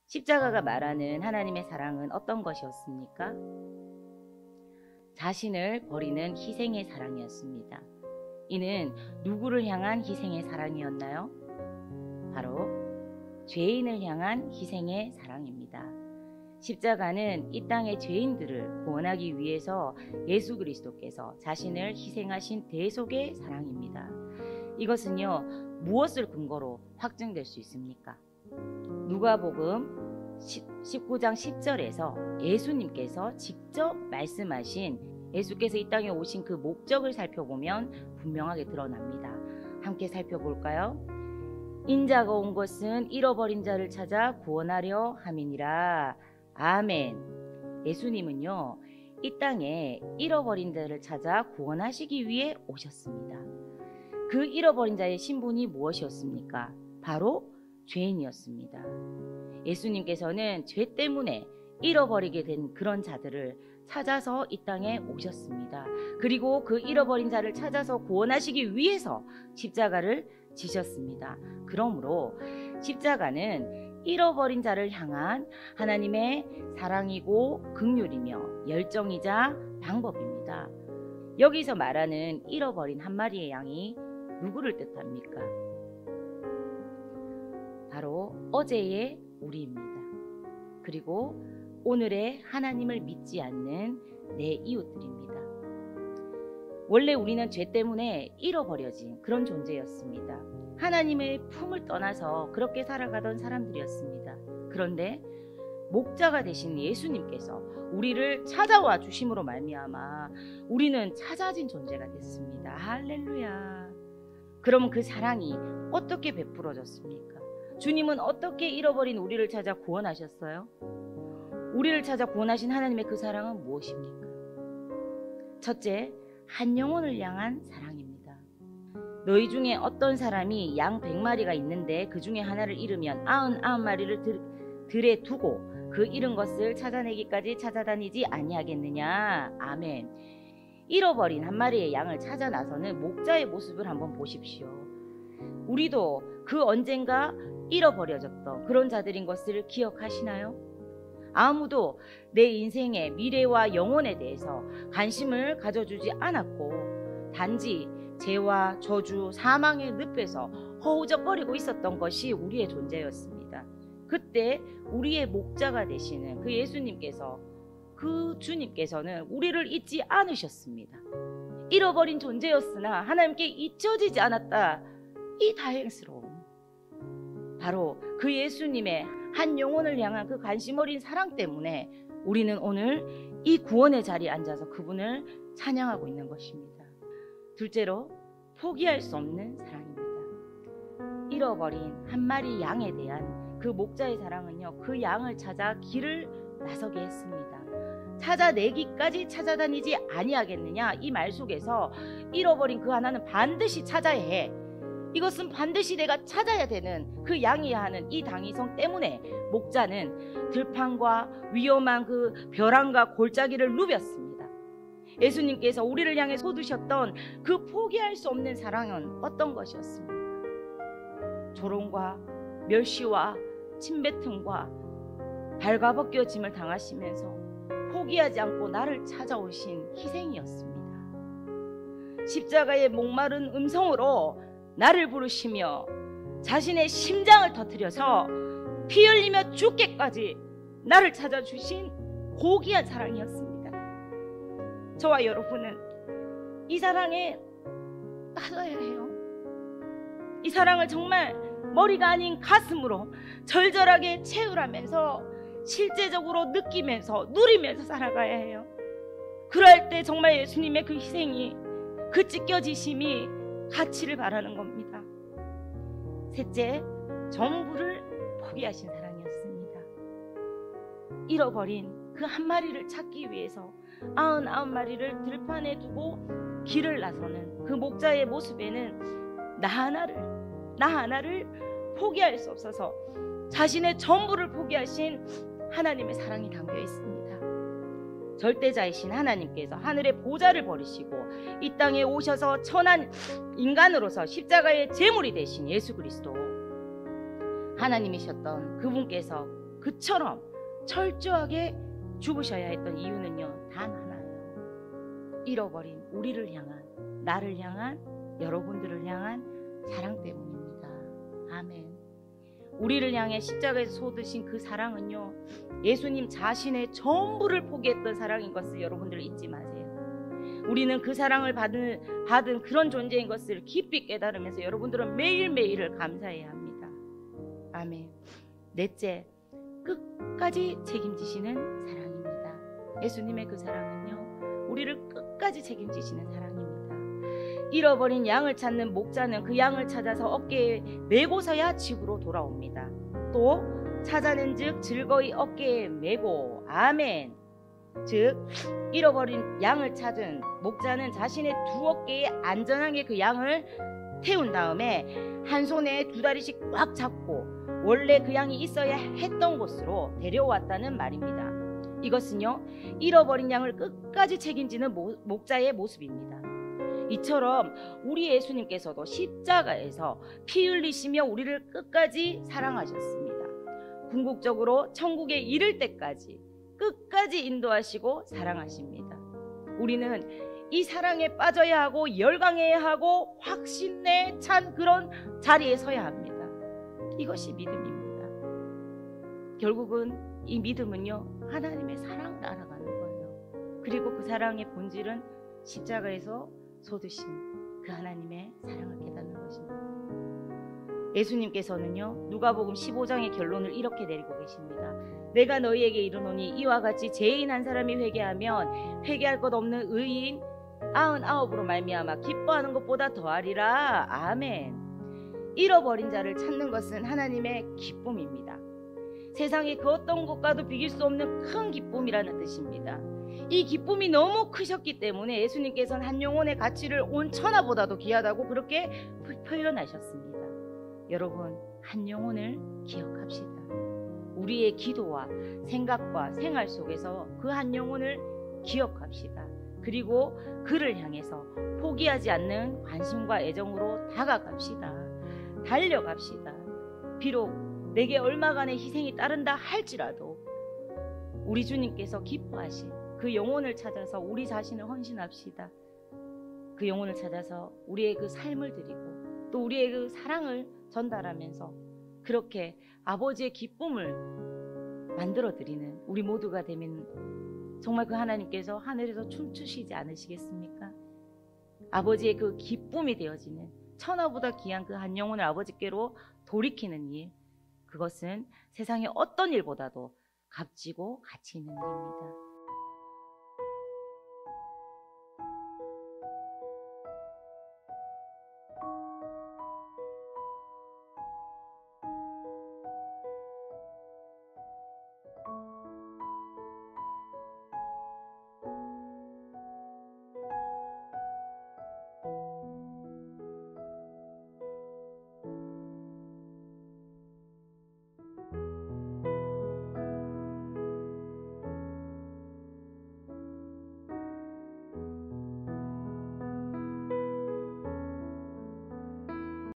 십자가가 말하는 하나님의 사랑은 어떤 것이었습니까? 자신을 버리는 희생의 사랑이었습니다. 이는 누구를 향한 희생의 사랑이었나요? 바로 죄인을 향한 희생의 사랑입니다. 십자가는 이 땅의 죄인들을 구원하기 위해서 예수 그리스도께서 자신을 희생하신 대속의 사랑입니다. 이것은요, 무엇을 근거로 확증될 수 있습니까? 누가복음 19장 10절에서 예수님께서 직접 말씀하신 예수께서 이 땅에 오신 그 목적을 살펴보면 분명하게 드러납니다. 함께 살펴볼까요? 인자가 온 것은 잃어버린 자를 찾아 구원하려 함이니라. 아멘. 예수님은요, 이 땅에 잃어버린 자를 찾아 구원하시기 위해 오셨습니다. 그 잃어버린 자의 신분이 무엇이었습니까? 바로 죄인이었습니다. 예수님께서는 죄 때문에 잃어버리게 된 그런 자들을 찾아서 이 땅에 오셨습니다. 그리고 그 잃어버린 자를 찾아서 구원하시기 위해서 십자가를 지셨습니다. 그러므로 십자가는 잃어버린 자를 향한 하나님의 사랑이고 긍휼이며 열정이자 방법입니다. 여기서 말하는 잃어버린 한 마리의 양이 누구를 뜻합니까? 바로 어제의 우리입니다. 그리고 오늘의 하나님을 믿지 않는 내 이웃들입니다. 원래 우리는 죄 때문에 잃어버려진 그런 존재였습니다. 하나님의 품을 떠나서 그렇게 살아가던 사람들이었습니다. 그런데 목자가 되신 예수님께서 우리를 찾아와 주심으로 말미암아 우리는 찾아진 존재가 됐습니다. 할렐루야. 그럼 그 사랑이 어떻게 베풀어졌습니까? 주님은 어떻게 잃어버린 우리를 찾아 구원하셨어요? 우리를 찾아 구원하신 하나님의 그 사랑은 무엇입니까? 첫째, 한 영혼을 향한 사랑입니다. 너희 중에 어떤 사람이 양 100마리가 있는데 그 중에 하나를 잃으면 99마리를 들에 두고 그 잃은 것을 찾아내기까지 찾아다니지 아니하겠느냐. 아멘. 잃어버린 한 마리의 양을 찾아 나서는 목자의 모습을 한번 보십시오. 우리도 그 언젠가 잃어버려졌던 그런 자들인 것을 기억하시나요? 아무도 내 인생의 미래와 영혼에 대해서 관심을 가져주지 않았고 단지 죄와 저주, 사망의 늪에서 허우적거리고 있었던 것이 우리의 존재였습니다. 그때 우리의 목자가 되시는 그 예수님께서, 그 주님께서는 우리를 잊지 않으셨습니다. 잃어버린 존재였으나 하나님께 잊혀지지 않았다. 이 다행스러움, 바로 그 예수님의 한 영혼을 향한 그 관심 어린 사랑 때문에 우리는 오늘 이 구원의 자리에 앉아서 그분을 찬양하고 있는 것입니다. 둘째로, 포기할 수 없는 사랑입니다. 잃어버린 한 마리 양에 대한 그 목자의 사랑은요, 그 양을 찾아 길을 나서게 했습니다. 찾아내기까지 찾아다니지 아니하겠느냐. 이 말 속에서 잃어버린 그 하나는 반드시 찾아야 해. 이것은 반드시 내가 찾아야 되는 그 양이야 하는 이 당위성 때문에 목자는 들판과 위험한 그 벼랑과 골짜기를 누볐습니다. 예수님께서 우리를 향해 쏟으셨던 그 포기할 수 없는 사랑은 어떤 것이었습니까? 조롱과 멸시와 침뱉음과 발가벗겨짐을 당하시면서 포기하지 않고 나를 찾아오신 희생이었습니다. 십자가의 목마른 음성으로 나를 부르시며 자신의 심장을 터뜨려서 피 흘리며 죽게까지 나를 찾아주신 고귀한 사랑이었습니다. 저와 여러분은 이 사랑에 빠져야 해요. 이 사랑을 정말 머리가 아닌 가슴으로 절절하게 체휼하면서 실제적으로 느끼면서 누리면서 살아가야 해요. 그럴 때 정말 예수님의 그 희생이, 그 찢겨지심이 가치를 바라는 겁니다. 셋째, 전부를 포기하신 사랑이었습니다. 잃어버린 그 한 마리를 찾기 위해서 99마리를 들판에 두고 길을 나서는 그 목자의 모습에는 나 하나를 포기할 수 없어서 자신의 전부를 포기하신 하나님의 사랑이 담겨 있습니다. 절대자이신 하나님께서 하늘의 보좌를 버리시고 이 땅에 오셔서 천한 인간으로서 십자가의 제물이 되신 예수 그리스도, 하나님이셨던 그분께서 그처럼 철저하게 죽으셔야 했던 이유는요, 단 하나예요. 잃어버린 우리를 향한, 나를 향한, 여러분들을 향한 사랑 때문입니다. 아멘. 우리를 향해 십자가에서 쏟으신 그 사랑은요, 예수님 자신의 전부를 포기했던 사랑인 것을 여러분들 잊지 마세요. 우리는 그 사랑을 받은 그런 존재인 것을 깊이 깨달으면서 여러분들은 매일매일을 감사해야 합니다. 아멘. 넷째, 끝까지 책임지시는 사랑입니다. 예수님의 그 사랑은요, 우리를 끝까지 책임지시는 사랑입니다. 잃어버린 양을 찾는 목자는 그 양을 찾아서 어깨에 메고서야 집으로 돌아옵니다. 또 찾아낸 즉 즐거이 어깨에 메고. 아멘. 즉 잃어버린 양을 찾은 목자는 자신의 두 어깨에 안전하게 그 양을 태운 다음에 한 손에 두 다리씩 꽉 잡고 원래 그 양이 있어야 했던 곳으로 데려왔다는 말입니다. 이것은요, 잃어버린 양을 끝까지 책임지는 목자의 모습입니다. 이처럼 우리 예수님께서도 십자가에서 피 흘리시며 우리를 끝까지 사랑하셨습니다. 궁극적으로 천국에 이를 때까지 끝까지 인도하시고 사랑하십니다. 우리는 이 사랑에 빠져야 하고 열광해야 하고 확신에 찬 그런 자리에 서야 합니다. 이것이 믿음입니다. 결국은 이 믿음은요, 하나님의 사랑을 알아가는 거예요. 그리고 그 사랑의 본질은 십자가에서 쏟으신 그 하나님의 사랑을 깨닫는 것입니다. 예수님께서는요, 누가복음 15장의 결론을 이렇게 내리고 계십니다. 내가 너희에게 이르노니 이와 같이 죄인 한 사람이 회개하면 회개할 것 없는 의인 99으로 말미암아 기뻐하는 것보다 더하리라. 아멘. 잃어버린 자를 찾는 것은 하나님의 기쁨입니다. 세상에 그 어떤 것과도 비길 수 없는 큰 기쁨이라는 뜻입니다. 이 기쁨이 너무 크셨기 때문에 예수님께서는 한 영혼의 가치를 온 천하보다도 귀하다고 그렇게 표현하셨습니다. 여러분, 한 영혼을 기억합시다. 우리의 기도와 생각과 생활 속에서 그 한 영혼을 기억합시다. 그리고 그를 향해서 포기하지 않는 관심과 애정으로 다가갑시다. 달려갑시다. 비록 내게 얼마간의 희생이 따른다 할지라도 우리 주님께서 기뻐하신 그 영혼을 찾아서 우리 자신을 헌신합시다. 그 영혼을 찾아서 우리의 그 삶을 드리고 또 우리의 그 사랑을 전달하면서 그렇게 아버지의 기쁨을 만들어 드리는 우리 모두가 되면 정말 그 하나님께서 하늘에서 춤추시지 않으시겠습니까? 아버지의 그 기쁨이 되어지는 천하보다 귀한 그 한 영혼을 아버지께로 돌이키는 일, 그것은 세상의 어떤 일보다도 값지고 가치 있는 일입니다.